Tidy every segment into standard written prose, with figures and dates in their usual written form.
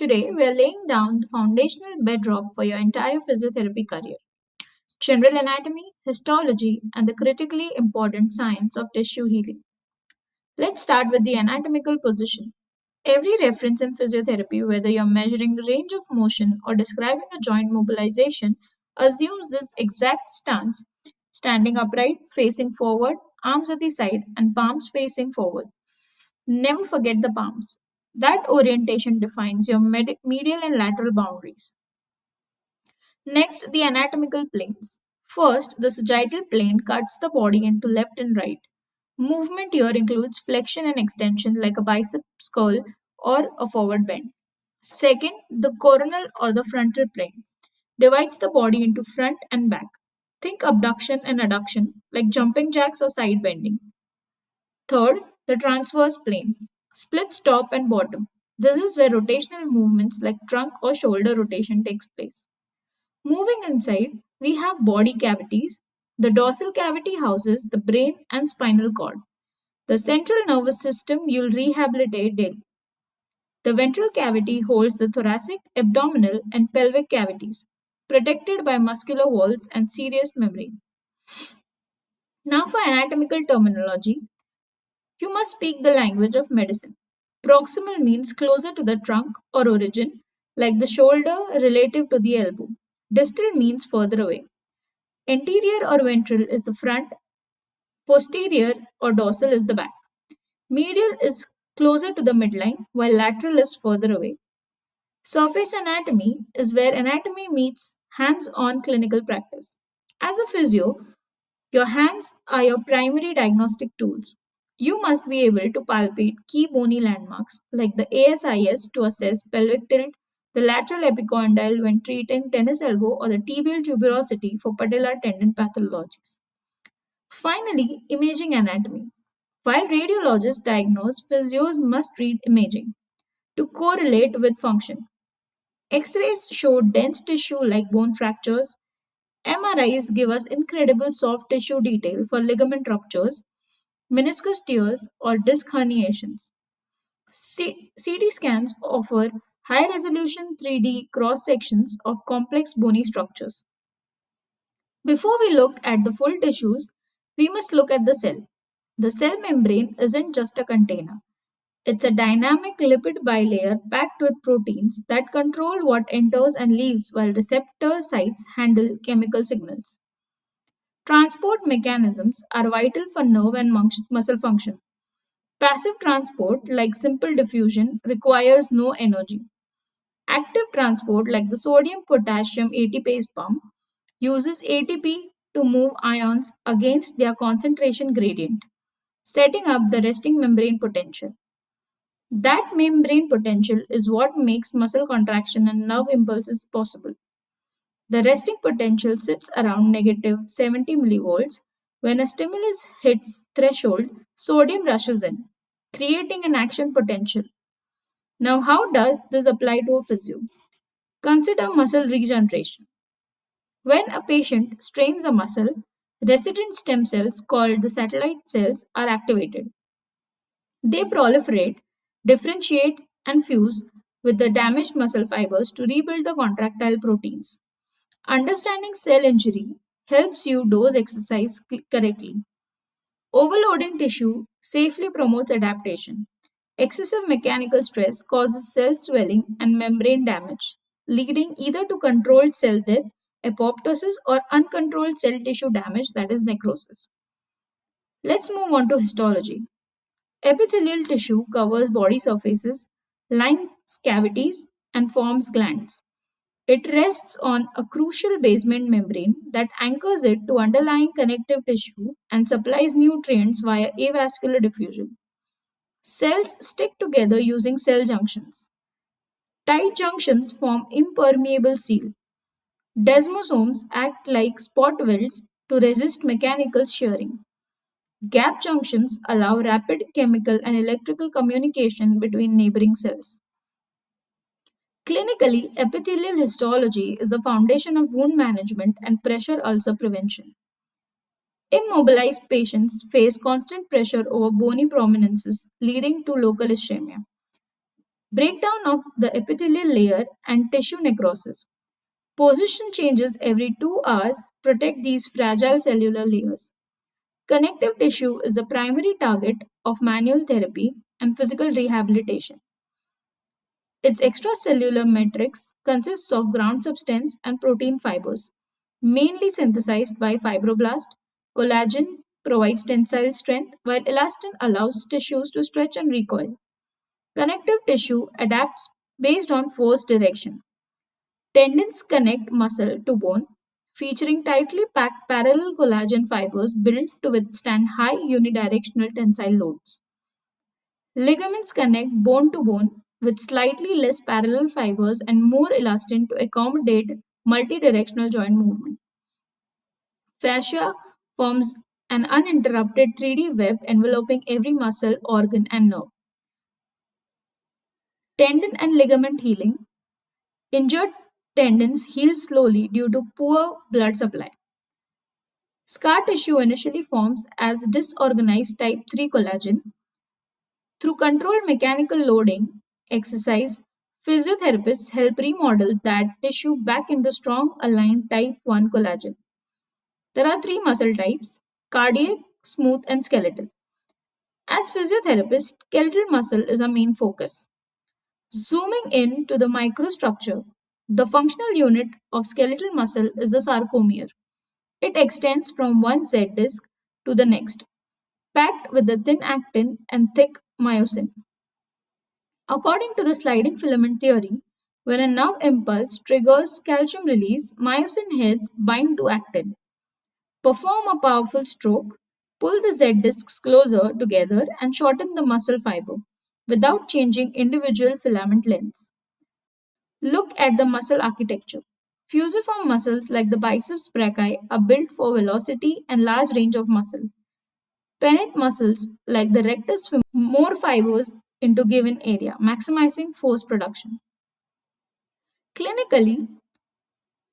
Today, we are laying down the foundational bedrock for your entire physiotherapy career: general anatomy, histology, and the critically important science of tissue healing. Let's start with the anatomical position. Every reference in physiotherapy, whether you're measuring range of motion or describing a joint mobilization, assumes this exact stance: standing upright, facing forward, arms at the side, and palms facing forward. Never forget the palms. That orientation defines your medial and lateral boundaries. Next, the anatomical planes. First, the sagittal plane cuts the body into left and right. Movement here includes flexion and extension like a biceps curl or a forward bend. Second, the coronal or the frontal plane divides the body into front and back. Think abduction and adduction like jumping jacks or side bending. Third, the transverse plane splits top and bottom. This is where rotational movements like trunk or shoulder rotation takes place. Moving inside, we have body cavities. The dorsal cavity houses the brain and spinal cord. The central nervous system you'll rehabilitate daily. The ventral cavity holds the thoracic, abdominal, and pelvic cavities, protected by muscular walls and serous membrane. Now, for anatomical terminology, you must speak the language of medicine. Proximal means closer to the trunk or origin, like the shoulder relative to the elbow. Distal means further away. Anterior or ventral is the front, posterior or dorsal is the back. Medial is closer to the midline, while lateral is further away. Surface anatomy is where anatomy meets hands on clinical practice. As a physio, your hands are your primary diagnostic tools. You must be able to palpate key bony landmarks like the ASIS to assess pelvic tilt, the lateral epicondyle when treating tennis elbow, or the tibial tuberosity for patellar tendon pathologies. Finally, imaging anatomy. While radiologists diagnose, physios must read imaging to correlate with function. X rays show dense tissue like bone fractures. MRIs give us incredible soft tissue detail for ligament ruptures, meniscus tears, or disc herniations. CT scans offer high resolution 3D cross sections of complex bony structures. Before we look at the full tissues, we must look at the cell. The cell membrane isn't just a container. It's a dynamic lipid bilayer packed with proteins that control what enters and leaves while receptor sites handle chemical signals. Transport mechanisms are vital for nerve and muscle function. Passive transport, like simple diffusion, requires no energy. Active transport, like the sodium potassium ATPase pump, uses ATP to move ions against their concentration gradient, setting up the resting membrane potential. That membrane potential is what makes muscle contraction and nerve impulses possible. The resting potential sits around negative 70 millivolts. When a stimulus hits threshold, sodium rushes in, creating an action potential. Now, how does this apply to a physio? Consider muscle regeneration. When a patient strains a muscle, resident stem cells called the satellite cells are activated. They proliferate, differentiate, and fuse with the damaged muscle fibers to rebuild the contractile proteins. Understanding cell injury helps you dose exercise correctly. Overloading tissue safely promotes adaptation. Excessive mechanical stress causes cell swelling and membrane damage, leading either to controlled cell death, apoptosis, or uncontrolled cell tissue damage, that is necrosis. Let's move on to histology. Epithelial tissue covers body surfaces, lines cavities, and forms glands. It rests on a crucial basement membrane that anchors it to underlying connective tissue and supplies nutrients via avascular diffusion. Cells stick together using cell junctions. Tight junctions form impermeable seal. Desmosomes act like spot welds to resist mechanical shearing. Gap junctions allow rapid chemical and electrical communication between neighboring cells. Clinically, epithelial histology is the foundation of wound management and pressure ulcer prevention. Immobilized patients face constant pressure over bony prominences, leading to local ischemia. Breakdown of the epithelial layer and tissue necrosis. Position changes every 2 hours protect these fragile cellular layers. Connective tissue is the primary target of manual therapy and physical rehabilitation. Its extracellular matrix consists of ground substance and protein fibers, mainly synthesized by fibroblast. Collagen provides tensile strength, while elastin allows tissues to stretch and recoil. Connective tissue adapts based on force direction. Tendons connect muscle to bone, featuring tightly packed parallel collagen fibers built to withstand high unidirectional tensile loads. Ligaments connect bone to bone with slightly less parallel fibers and more elastin to accommodate multidirectional joint movement. Fascia forms an uninterrupted 3D web enveloping every muscle, organ, and nerve. Tendon and ligament healing. Injured tendons heal slowly due to poor blood supply. Scar tissue initially forms as disorganized type 3 collagen. Through controlled mechanical loading exercise, physiotherapists help remodel that tissue back into strong aligned type 1 collagen. There are three muscle types: cardiac, smooth, and skeletal. As physiotherapists, skeletal muscle is our main focus. Zooming in to the microstructure, the functional unit of skeletal muscle is the sarcomere. It extends from one Z disc to the next, packed with the thin actin and thick myosin. According to the sliding filament theory, when a nerve impulse triggers calcium release, myosin heads bind to actin, perform a powerful stroke, pull the Z discs closer together, and shorten the muscle fiber without changing individual filament lengths. Look at the muscle architecture. Fusiform muscles like the biceps brachii are built for velocity and large range of muscle. Pennate muscles like the rectus femoris more fibers into given area, maximizing force production. Clinically,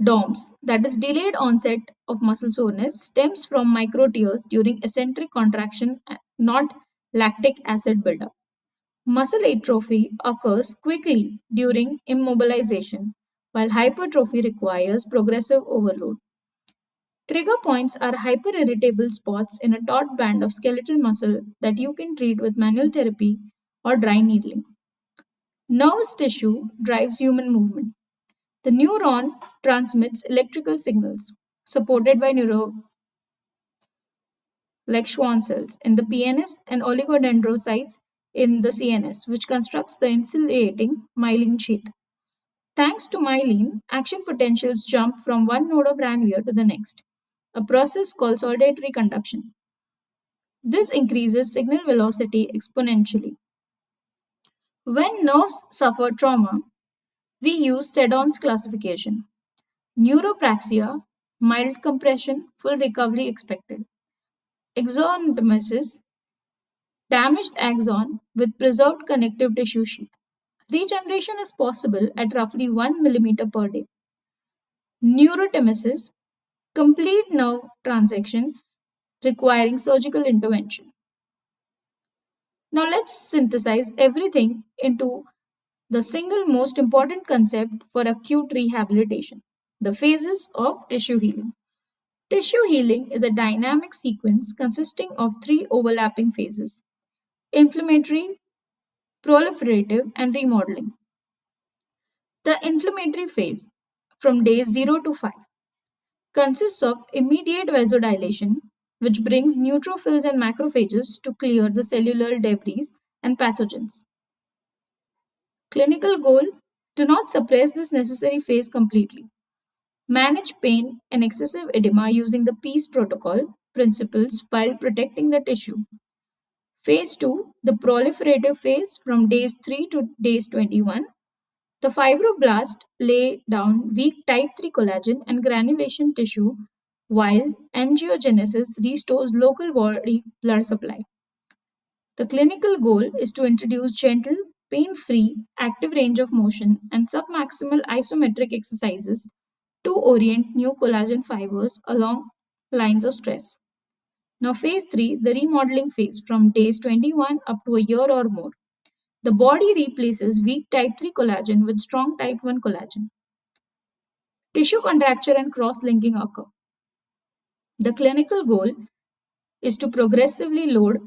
DOMS, that is delayed onset of muscle soreness, stems from micro tears during eccentric contraction, not lactic acid buildup. Muscle atrophy occurs quickly during immobilization, while hypertrophy requires progressive overload. Trigger points are hyperirritable spots in a taut band of skeletal muscle that you can treat with manual therapy or dry needling. Nervous tissue drives human movement. The neuron transmits electrical signals, supported by like Schwann cells in the PNS and oligodendrocytes in the CNS, which constructs the insulating myelin sheath. Thanks to myelin, action potentials jump from one node of Ranvier to the next, a process called solitary conduction. This increases signal velocity exponentially. When nerves suffer trauma, we use Seddon's classification. Neuropraxia, mild compression, full recovery expected. Axonomesis, damaged axon with preserved connective tissue sheath. Regeneration is possible at roughly 1 millimeter per day. Neurotemesis, complete nerve transection requiring surgical intervention. Now let's synthesize everything into the single most important concept for acute rehabilitation: the phases of tissue healing. Tissue healing is a dynamic sequence consisting of three overlapping phases: inflammatory, proliferative, and remodeling. The inflammatory phase, from days 0 to 5, consists of immediate vasodilation, which brings neutrophils and macrophages to clear the cellular debris and pathogens. Clinical goal: do not suppress this necessary phase completely. Manage pain and excessive edema using the PEACE protocol principles while protecting the tissue. Phase 2, the proliferative phase from days 3 to days 21. The fibroblasts lay down weak type 3 collagen and granulation tissue, while angiogenesis restores local body blood supply. The clinical goal is to introduce gentle, pain free, active range of motion and submaximal isometric exercises to orient new collagen fibers along lines of stress. Now, phase 3, the remodeling phase from days 21 up to a year or more. The body replaces weak type 3 collagen with strong type 1 collagen. Tissue contracture and cross linking occur. The clinical goal is to progressively load,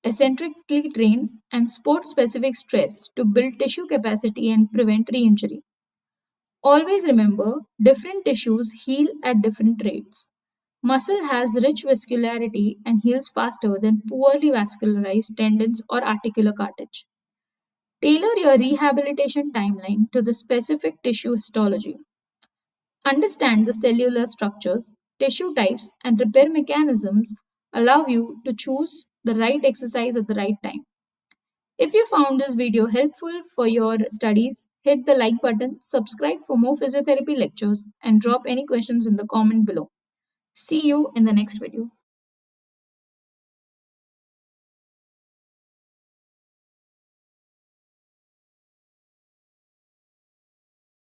eccentrically train, and sport specific stress to build tissue capacity and prevent re injury. Always remember, different tissues heal at different rates. Muscle has rich vascularity and heals faster than poorly vascularized tendons or articular cartilage. Tailor your rehabilitation timeline to the specific tissue histology. Understand the cellular structures, tissue types, and repair mechanisms allow you to choose the right exercise at the right time. If you found this video helpful for your studies, hit the like button, subscribe for more physiotherapy lectures, and drop any questions in the comment below. See you in the next video.